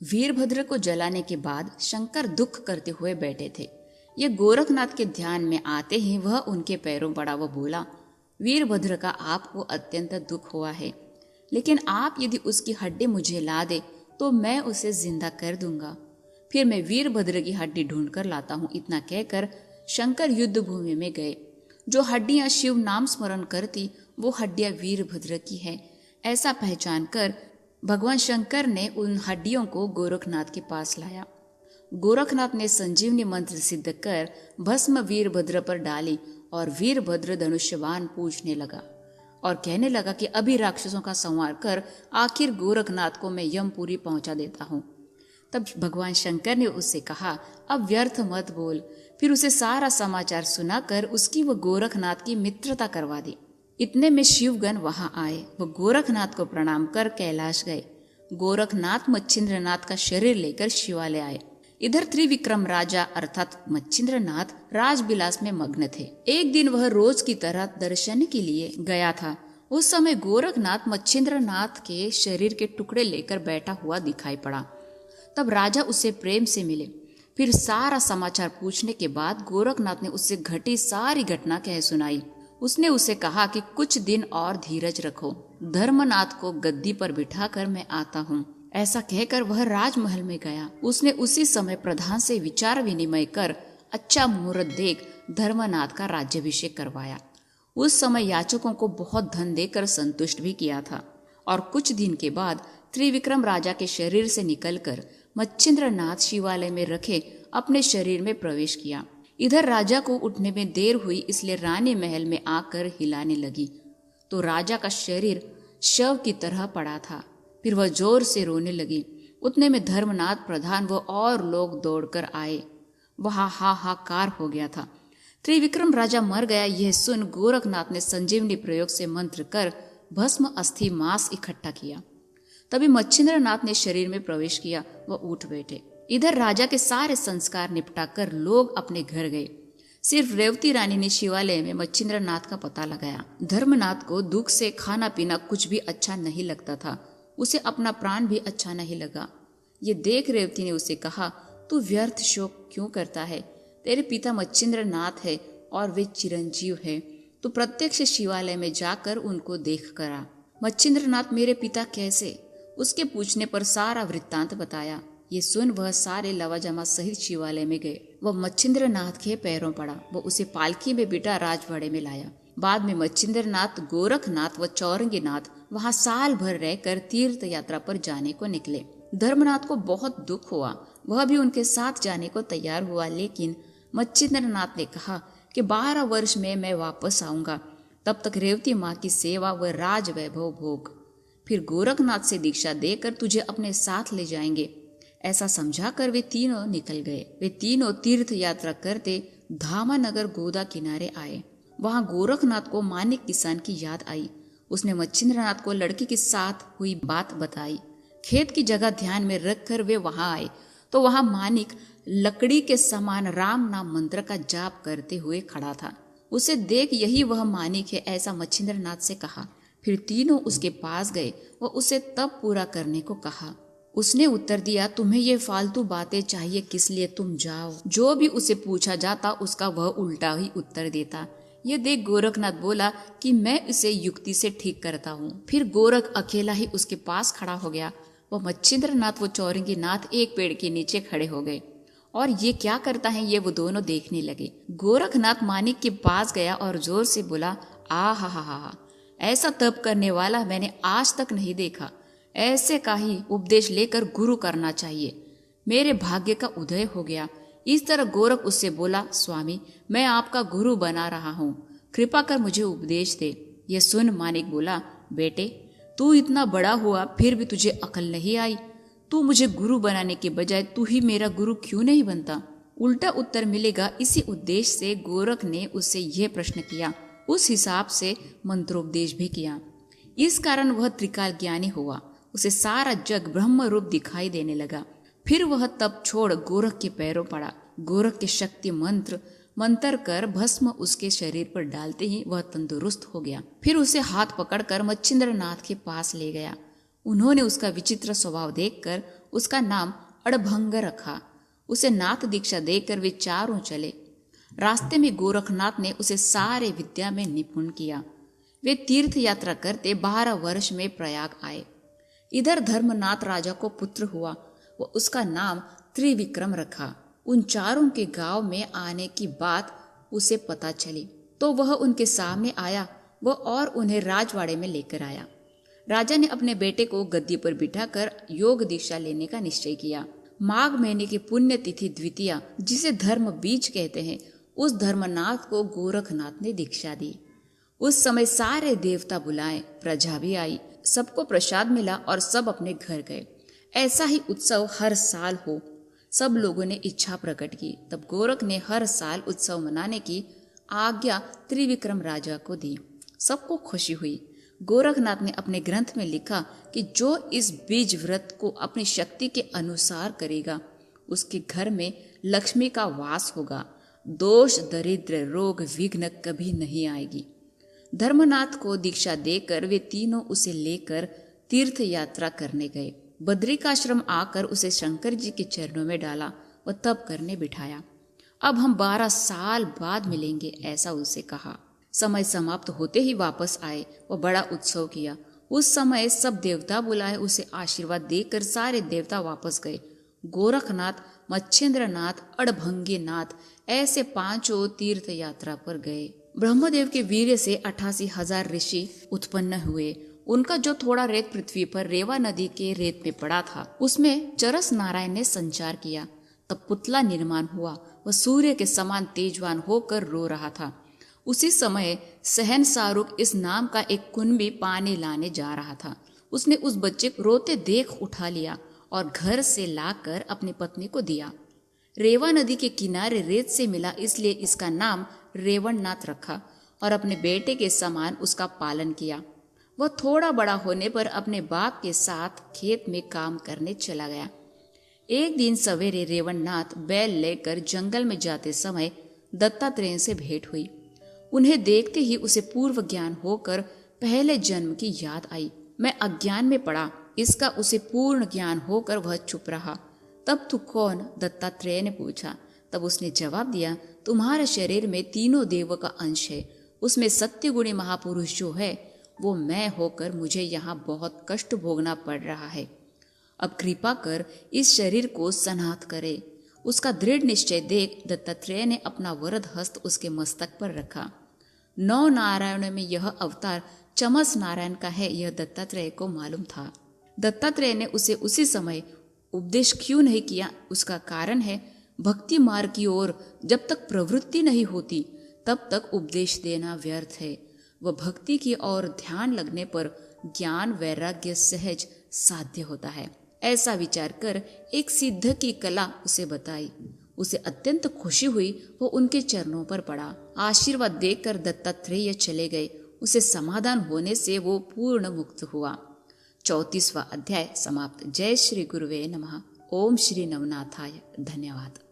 वीरभद्र को जलाने के बाद शंकर दुख करते हुए बैठे थे। ये गोरखनाथ के ध्यान में आते ही वह उनके पैरों पड़ा व बोला, वीरभद्र का आपको अत्यंत दुख हुआ है, लेकिन आप यदि उसकी हड्डी मुझे ला दे तो मैं उसे जिंदा कर दूंगा। फिर मैं वीरभद्र की हड्डी ढूंढ कर लाता हूँ। इतना कहकर शंकर युद्ध भूमि में गए। जो हड्डियां शिव नाम स्मरण करती वो हड्डियां वीरभद्र की है, ऐसा पहचान कर भगवान शंकर ने उन हड्डियों को गोरखनाथ के पास लाया। गोरखनाथ ने संजीवनी मंत्र सिद्ध कर भस्म वीरभद्र पर डाली और वीरभद्र धनुष्यबाण पूछने लगा और कहने लगा कि अभी राक्षसों का संहार कर आखिर गोरखनाथ को मैं यमपुरी पहुंचा देता हूँ। तब भगवान शंकर ने उससे कहा, अब व्यर्थ मत बोल। फिर उसे सारा समाचार सुनाकर उसकी व गोरखनाथ की मित्रता करवा दी। इतने में शिवगण वहां आए। वो गोरखनाथ को प्रणाम कर कैलाश गए। गोरखनाथ मच्छिंद्रनाथ का शरीर लेकर शिवालय आए। इधर त्रिविक्रम राजा अर्थात मच्छिंद्रनाथ राजविलास में मग्न थे। एक दिन वह रोज की तरह दर्शन के लिए गया था। उस समय गोरखनाथ मच्छिंद्रनाथ के शरीर के टुकड़े लेकर बैठा हुआ दिखाई पड़ा। तब राजा उससे प्रेम से मिले। फिर सारा समाचार पूछने के बाद गोरखनाथ ने उससे घटी सारी घटना कह सुनाई। उसने उसे कहा कि कुछ दिन और धीरज रखो, धर्मनाथ को गद्दी पर बिठाकर मैं आता हूँ। ऐसा कहकर वह राजमहल में गया। उसने उसी समय प्रधान से विचार विनिमय कर अच्छा मुहूर्त देख धर्मनाथ का राज्याभिषेक करवाया। उस समय याचकों को बहुत धन देकर संतुष्ट भी किया था। और कुछ दिन के बाद त्रिविक्रम राजा के शरीर से निकलकर मच्छिंद्रनाथ शिवालय में रखे अपने शरीर में प्रवेश किया। इधर राजा को उठने में देर हुई, इसलिए रानी महल में आकर हिलाने लगी तो राजा का शरीर शव की तरह पड़ा था। फिर वह जोर से रोने लगी। उतने में धर्मनाथ प्रधान व और लोग दौड़कर आए। वहां हाहाकार हो गया था। त्रिविक्रम राजा मर गया यह सुन गोरखनाथ ने संजीवनी प्रयोग से मंत्र कर भस्म अस्थि मांस इकट्ठा किया। तभी मच्छिंद्रनाथ ने शरीर में प्रवेश किया व उठ बैठे। इधर राजा के सारे संस्कार निपटाकर लोग अपने घर गए। सिर्फ रेवती रानी ने शिवालय में मच्छिंद्रनाथ का पता लगाया। धर्मनाथ को दुख से खाना पीना कुछ भी अच्छा नहीं लगता था। उसे अपना प्राण भी अच्छा नहीं लगा। ये देख रेवती ने उसे कहा, तू व्यर्थ शोक क्यों करता है? तेरे पिता मच्छिंद्रनाथ है और वे चिरंजीव है। तू प्रत्यक्ष शिवालय में जाकर उनको देख कर आ। मच्छिंद्रनाथ मेरे पिता कैसे? उसके पूछने पर सारा वृत्तांत बताया। ये सुन वह सारे लवाजमा सहित शिवालय में गए। वह मच्छिंद्रनाथ के पैरों पड़ा। वह उसे पालकी में बिठा राजवाड़े में लाया। बाद में मच्छिंद्रनाथ, गोरखनाथ व चौरंगीनाथ वहां साल भर रहकर तीर्थ यात्रा पर जाने को निकले। धर्मनाथ को बहुत दुख हुआ। वह भी उनके साथ जाने को तैयार हुआ, लेकिन मच्छिंद्रनाथ ने कहा कि 12 वर्ष में मैं वापस आऊंगा, तब तक रेवती माँ की सेवा व राज वैभव भोग। फिर गोरखनाथ से दीक्षा देकर तुझे अपने साथ ले जाएंगे। ऐसा समझाकर वे तीनों निकल गए। वे तीनों तीर्थ यात्रा करते धामानगर गोदा किनारे आए। वहां गोरखनाथ को मानिक किसान की याद आई। उसने मच्छिंद्रनाथ को लड़की के साथ हुई बात बताई। खेत की जगह ध्यान में रखकर वे वहां आए तो वहां मानिक लकड़ी के समान राम नाम मंत्र का जाप करते हुए खड़ा था। उसे देख यही वह मानिक है, ऐसा मच्छिंद्रनाथ से कहा। फिर तीनों उसके पास गए व उसे तब पूरा करने को कहा। उसने उत्तर दिया, तुम्हें ये फालतू बातें चाहिए किस लिए? तुम जाओ। जो भी उसे पूछा जाता उसका वह उल्टा ही उत्तर देता। ये देख गोरखनाथ बोला कि मैं इसे युक्ति से ठीक करता हूँ। फिर गोरख अकेला ही उसके पास खड़ा हो गया। वह मच्छिंद्रनाथ व चौरंगीनाथ एक पेड़ के नीचे खड़े हो गए और ये क्या करता है ये वो दोनों देखने लगे। गोरखनाथ मानिक के पास गया और जोर से बोला, आ हा, ऐसा तप करने वाला मैंने आज तक नहीं देखा। ऐसे का ही उपदेश लेकर गुरु करना चाहिए। मेरे भाग्य का उदय हो गया। इस तरह गोरख उससे बोला, स्वामी मैं आपका गुरु बना रहा हूँ, कृपा कर मुझे उपदेश दे। यह सुन मानिक बोला, बेटे तू इतना बड़ा हुआ फिर भी तुझे अकल नहीं आई। तू मुझे गुरु बनाने के बजाय तू ही मेरा गुरु क्यों नहीं बनता? उल्टा उत्तर मिलेगा, इसी उद्देश्य से गोरख ने उससे यह प्रश्न किया। उस हिसाब से मंत्रोपदेश भी किया। इस कारण वह त्रिकाल ज्ञानी हुआ। उसे सारा जग ब्रह्म रूप दिखाई देने लगा। फिर वह तप छोड़ गोरख के पैरों पड़ा। गोरख के शक्ति मंत्र कर भस्म उसके शरीर पर डालते ही वह तंदुरुस्त हो गया। फिर उसे हाथ पकड़कर मच्छिंद्रनाथ के पास ले गया। उन्होंने उसका विचित्र स्वभाव देखकर उसका नाम अड़भंग रखा। उसे नाथ दीक्षा देकर वे चारों चले। रास्ते में गोरखनाथ ने उसे सारे विद्या में निपुण किया। वे तीर्थ यात्रा करते 12 वर्ष में प्रयाग आए। इधर धर्मनाथ राजा को पुत्र हुआ, वो उसका नाम त्रिविक्रम रखा। उन चारों के गांव में आने की बात उसे पता चली तो वह उनके सामने आया वह और उन्हें राजवाड़े में लेकर आया। राजा ने अपने बेटे को गद्दी पर बिठाकर योग दीक्षा लेने का निश्चय किया। माघ महीने की पुण्य तिथि द्वितीया, जिसे धर्म बीज कहते हैं, उस धर्मनाथ को गोरखनाथ ने दीक्षा दी। उस समय सारे देवता बुलाए, प्रजा भी आई, सबको प्रसाद मिला और सब अपने घर गए। ऐसा ही उत्सव हर साल हो, सब लोगों ने इच्छा प्रकट की। तब गोरख ने हर साल उत्सव मनाने की आज्ञा त्रिविक्रम राजा को दी। सबको खुशी हुई। गोरखनाथ ने अपने ग्रंथ में लिखा कि जो इस बीज व्रत को अपनी शक्ति के अनुसार करेगा, उसके घर में लक्ष्मी का वास होगा, दोष दरिद्र रोग विघ्न कभी नहीं आएगी। धर्मनाथ को दीक्षा देकर वे तीनों उसे लेकर तीर्थ यात्रा करने गए। बद्रिकाश्रम आकर उसे शंकर जी के चरणों में डाला व तप करने बिठाया। अब हम 12 साल बाद मिलेंगे, ऐसा उसे कहा। समय समाप्त होते ही वापस आए व बड़ा उत्सव किया। उस समय सब देवता बुलाए उसे आशीर्वाद देकर सारे देवता वापस गए। गोरखनाथ, मच्छेंद्रनाथ, अड़भंगीनाथ ऐसे 5 तीर्थ यात्रा पर गए। ब्रह्मदेव के वीर्य से 88,000 ऋषि उत्पन्न हुए। उनका जो थोड़ा रेत पृथ्वी पर रेवा नदी के रेत में पड़ा था, उसमें चरस नारायण ने संचार किया। तब पुतला निर्माण हुआ। वह सूर्य के समान तेजवान होकर रो रहा था। उसी समय सहन सारुक इस नाम का एक कुंभी पानी लाने जा रहा था। उसने उस बच्चे को रोते देख उठा लिया और घर से लाकर अपनी पत्नी को दिया। रेवा नदी के किनारे रेत से मिला, इसलिए इसका नाम रेवणनाथ रखा और अपने बेटे के समान उसका पालन किया। वह थोड़ा बड़ा होने पर अपने बाप के साथ खेत में काम करने चला गया। एक दिन सवेरे रेवणनाथ बैल लेकर जंगल में जाते समय दत्तात्रेय से भेंट हुई। उन्हें देखते ही उसे पूर्व ज्ञान होकर पहले जन्म की याद आई। मैं अज्ञान में पड़ा, इसका उसे पूर्ण ज्ञान होकर वह चुप रहा। तब तू कौन? दत्तात्रेय ने पूछा। तब उसने जवाब दिया, तुम्हारे शरीर में तीनों देवों का अंश है। उसमें सत्यगुणी महापुरुष जो है वो मैं होकर मुझे यहाँ बहुत कष्ट भोगना पड़ रहा है। अब कृपा कर इस शरीर को सनाथ करे। उसका दृढ़ निश्चय देख दत्तात्रेय ने अपना वरद हस्त उसके मस्तक पर रखा। 9 नारायणों में यह अवतार चमस नारायण का है, यह दत्तात्रेय को मालूम था। दत्तात्रेय ने उसे उसी समय उपदेश क्यों नहीं किया? उसका कारण है, भक्ति मार्ग की ओर जब तक प्रवृत्ति नहीं होती तब तक उपदेश देना व्यर्थ है। वह भक्ति की ओर ध्यान लगने पर ज्ञान वैराग्य सहज साध्य होता है। ऐसा विचार कर एक सिद्ध की कला उसे बताई। उसे अत्यंत खुशी हुई। वो उनके चरणों पर पड़ा। आशीर्वाद देकर दत्तात्रेय चले गए। उसे समाधान होने से वो पूर्ण मुक्त हुआ। 34वां अध्याय समाप्त। जय श्री गुरुवे नमः। ओम श्री नवनाथाय। धन्यवाद।